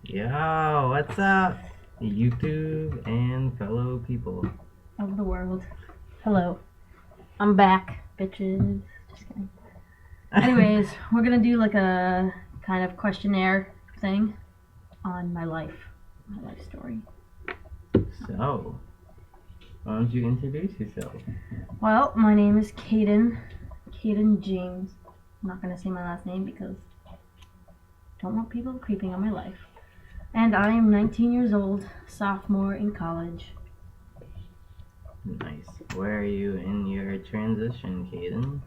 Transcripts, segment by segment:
Yo, what's up, YouTube and fellow people? Of the world. Hello. I'm back, bitches. Just kidding. Anyways, we're gonna do like a kind of questionnaire thing on my life story. So, why don't you introduce yourself? Well, my name is Kayden James. I'm not gonna say my last name because I don't want people creeping on my life. And I am 19 years old, sophomore in college. Nice. Where are you in your transition, Kayden?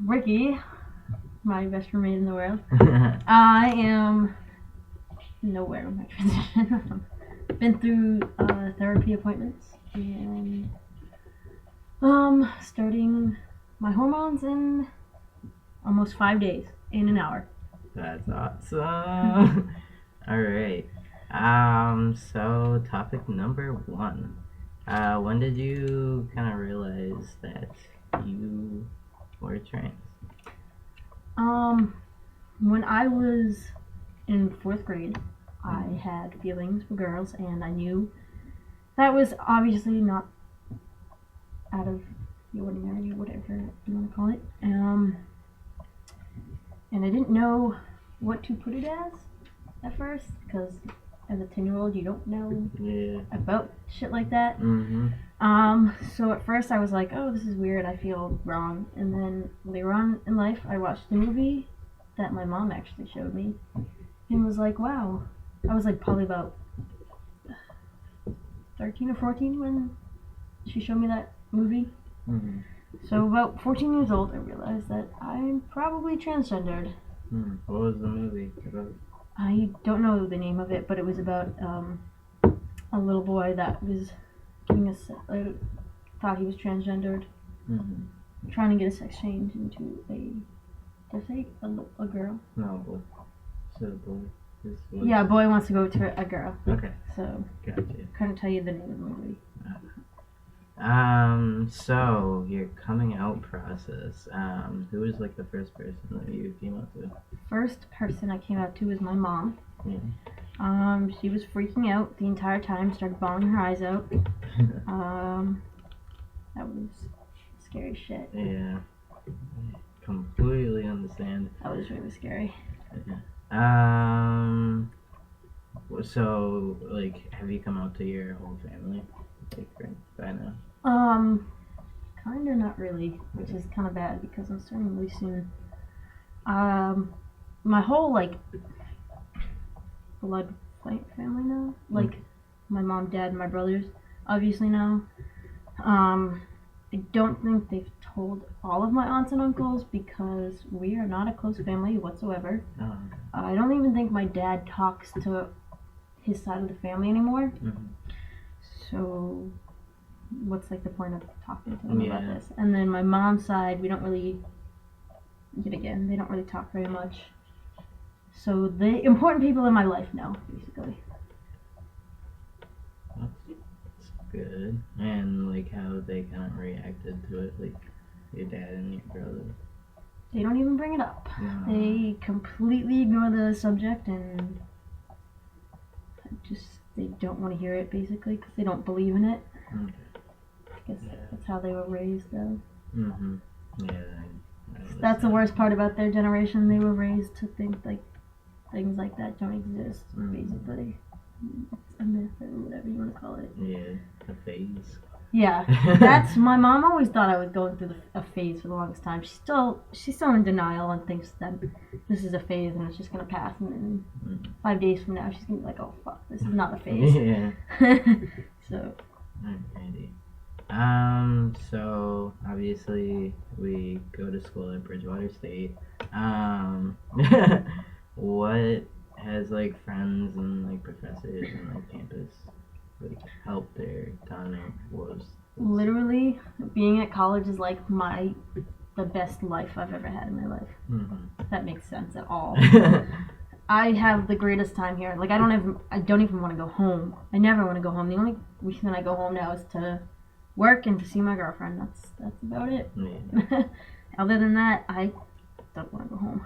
Ricky, my best roommate in the world. I am nowhere in my transition. Been through therapy appointments and starting my hormones in almost 5 days, in an hour. That's awesome. All right. So topic number one. When did you kind of realize that you were trans? When I was in 4th grade, I had feelings for girls, and I knew that was obviously not out of the ordinary, or whatever you want to call it. And I didn't know what to put it as at first, because as a 10-year-old, you don't know about shit like that. So at first I was like, oh, this is weird, I feel wrong. And then later on in life, I watched a movie that my mom actually showed me, and was like, wow. I was like probably about 13 or 14 when she showed me that movie. So about 14 years old, I realized that I'm probably transgendered. What was the movie about? I don't know the name of it, but it was about a little boy that was getting thought he was transgendered, trying to get a sex change into a girl. No, boy. So boy. Yeah, a boy wants to go to a girl. Okay. So Gotcha. Couldn't tell you the name of the movie. So your coming out process, who was like the first person that you came out to? First person I came out to was my mom. Yeah. She was freaking out the entire time, started bawling her eyes out. That was scary shit. Yeah. I completely understand. That was really scary. So like, have you come out to your whole family? Like, by now? Kinda not really, which is kind of bad because I'm starting really soon. My whole like blood family now, like my mom, dad, and my brothers, obviously now. I don't think they've told all of my aunts and uncles because we are not a close family whatsoever. Oh. I don't even think my dad talks to his side of the family anymore. So what's like the point of talking to them about this? And then my mom's side, we don't really, yet again, they don't really talk very much. So the important people in my life know, basically. That's good. And like how they kind of reacted to it, like your dad and your brother. They don't even bring it up. No. They completely ignore the subject, and they don't want to hear it, basically, because they don't believe in it. Okay. I guess that's how they were raised, though. Yeah. That's the worst part about their generation. They were raised to think like things like that don't exist, basically. It's a myth or whatever you want to call it. Yeah, a phase. Yeah, that's my mom always thought I was going through a phase for the longest time. She's still in denial and thinks that this is a phase and it's just gonna pass. And then 5 days from now, she's gonna be like, "Oh fuck, this is not a phase." Yeah. So. Alrighty. So obviously we go to school at Bridgewater State. What has like friends and like professors and like campus like helped or done or was? Literally, being at college is like the best life I've ever had in my life. If that makes sense at all. I have the greatest time here. Like I don't even want to go home. I never want to go home. The only reason I go home now is to work and to see my girlfriend. That's about it. Yeah. Other than that, I don't want to go home.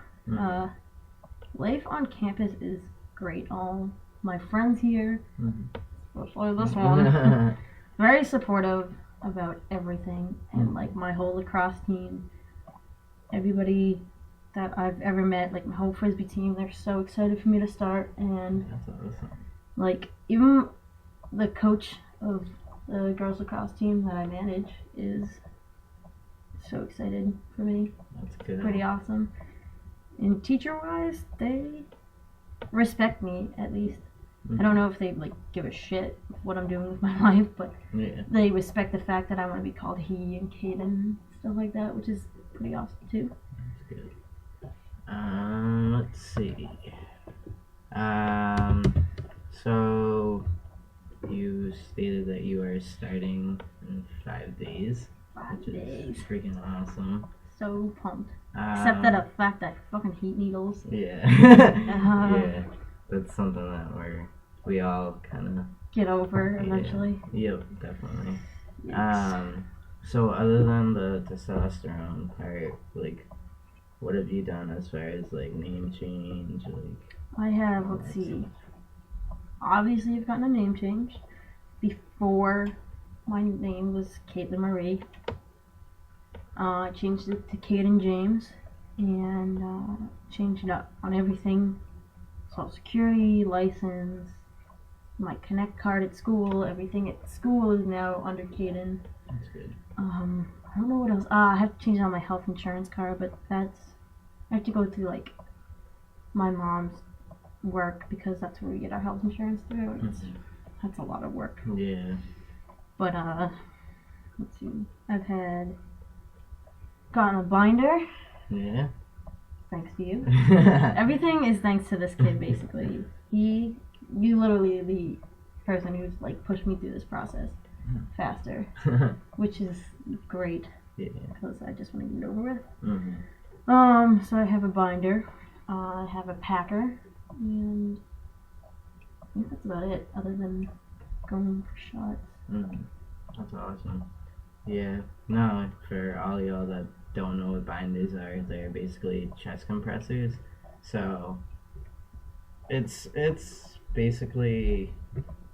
Life on campus is great. All my friends here, especially this Mm-hmm. one, very supportive about everything, and like my whole lacrosse team, everybody that I've ever met, like my whole frisbee team, they're so excited for me to start, and That's awesome. like even the coach of the girls lacrosse team that I manage is so excited for me. That's good. Pretty awesome. And teacher wise, they respect me at least. I don't know if they like give a shit what I'm doing with my life, but Yeah. they respect the fact that I want to be called he and Kayden and stuff like that, which is pretty awesome too. That's good. Let's see. So you stated that you are starting in 5 days, 5 which days. is freaking awesome. So pumped. Except that the fact that fucking heat needles. Yeah. Yeah. That's something that we all kind of get over eventually. Yep, definitely. Yes. So other than the testosterone part, like, what have you done as far as like name change? Like, I have, let's see. Obviously, I've gotten a name change. Before, my name was Caitlin Marie. I changed it to Kayden James, and changed it up on everything. Social Security, license, my Connect card at school, everything at school is now under Kayden. that's good. I don't know what else. I have to change out my health insurance card, but I have to go through like my mom's work because that's where we get our health insurance through. And that's a lot of work. Yeah. But let's see. I've gotten a binder. Yeah. Thanks to you. Everything is thanks to this kid, basically. You literally the person who's like pushed me through this process faster, which is great. Yeah. Because I just want to get it over with. Mm-hmm. So I have a binder. I have a packer, and I think that's about it. Other than going for shots. Mm-hmm. That's awesome. Yeah. No, for all y'all that don't know what binders are, they're basically chest compressors. So it's basically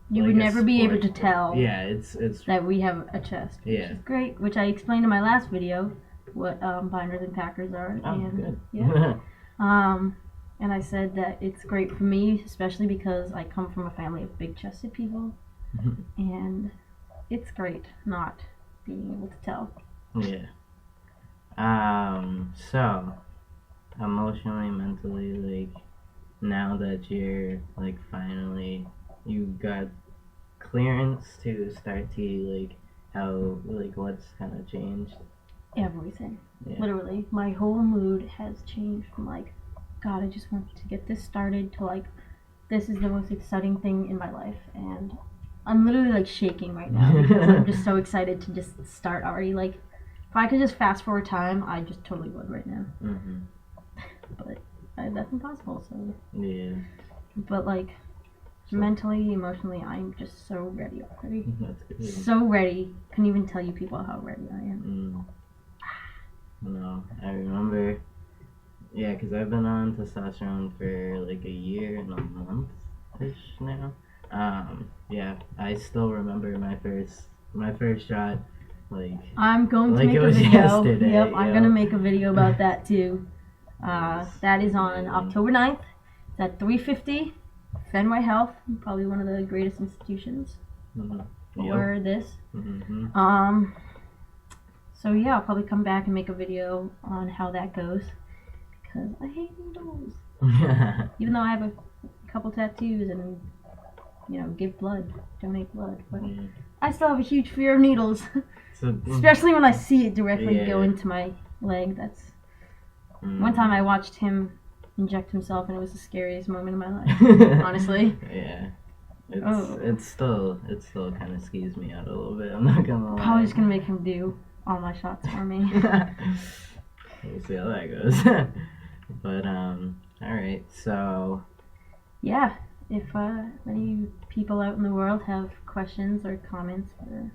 You like would a never be able to sport. tell Yeah, it's that we have a chest, which Yeah. is great. Which I explained in my last video what binders and packers are. oh, And good. yeah. And I said that it's great for me, especially because I come from a family of big-chested people, and it's great not being able to tell. Yeah. So emotionally, mentally, like now that you're like finally you got clearance to start to like how like what's kind of changed? Everything. Yeah. Literally, my whole mood has changed from like, God, I just want to get this started to like, this is the most exciting thing in my life, and I'm literally like shaking right now because I'm just so excited to just start already. Like, if I could just fast forward time, I just totally would right now. Mm-hmm. But that's impossible. So. Yeah. But like, mentally, emotionally, I'm just so ready already. That's good. So ready. Couldn't even tell you people how ready I am. No, I remember. Yeah, because I've been on testosterone for like a year and a month-ish now. Yeah, I still remember my first shot. Like I'm going to like make it a was video. yesterday, Yep, I'm yeah. gonna make a video about that too. That is on amazing. October 9th. It's at 3:50. Fenway Health, probably one of the greatest institutions for this. Mm-hmm. So yeah, I'll probably come back and make a video on how that goes because I hate needles. Even though I have a couple tattoos and give blood, donate blood, but I still have a huge fear of needles, especially when I see it directly go into my leg. That's one time I watched him inject himself, and it was the scariest moment of my life. Honestly. Yeah. It still kind of skews me out a little bit. I'm not gonna lie. Probably just gonna make him do all my shots for me. We'll see how that goes. But all right. So yeah, if any people out in the world have questions or comments or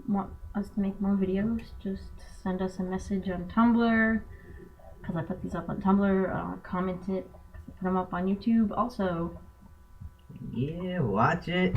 want us to make more videos, just send us a message on Tumblr, because I put these up on Tumblr. Comment it, put them up on YouTube also. Yeah, watch it.